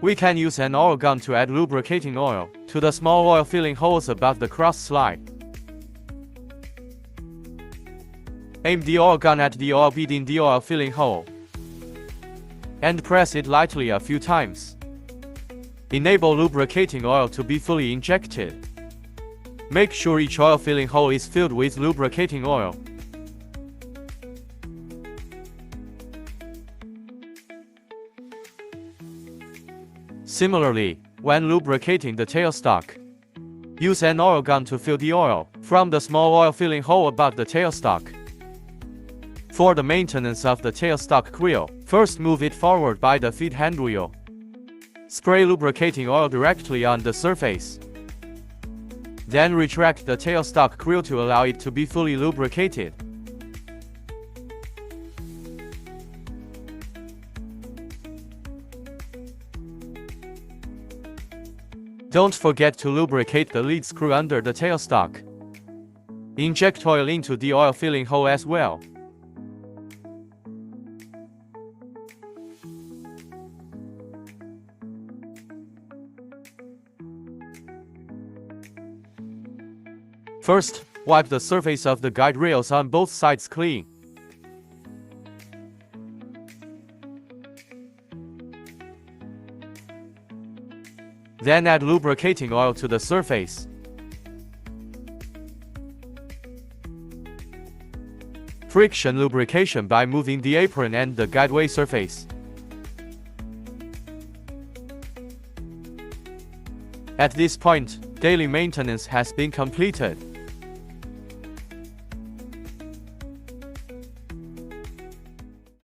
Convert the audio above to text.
We can use an oil gun to add lubricating oil to the small oil filling holes above the cross slide. Aim the oil gun at the oil bead in the oil filling hole and press it lightly a few times. Enable lubricating oil to be fully injected. Make sure each oil filling hole is filled with lubricating oil. Similarly, when lubricating the tailstock, use an oil gun to fill the oil from the small oil filling hole above the tailstock. For the maintenance of the tailstock quill, first move it forward by the feed handwheel. Spray lubricating oil directly on the surface. Then retract the tailstock quill to allow it to be fully lubricated. Don't forget to lubricate the lead screw under the tailstock. Inject oil into the oil filling hole as well. First, wipe the surface of the guide rails on both sides clean. Then add lubricating oil to the surface. Friction lubrication by moving the apron and the guideway surface. At this point, daily maintenance has been completed.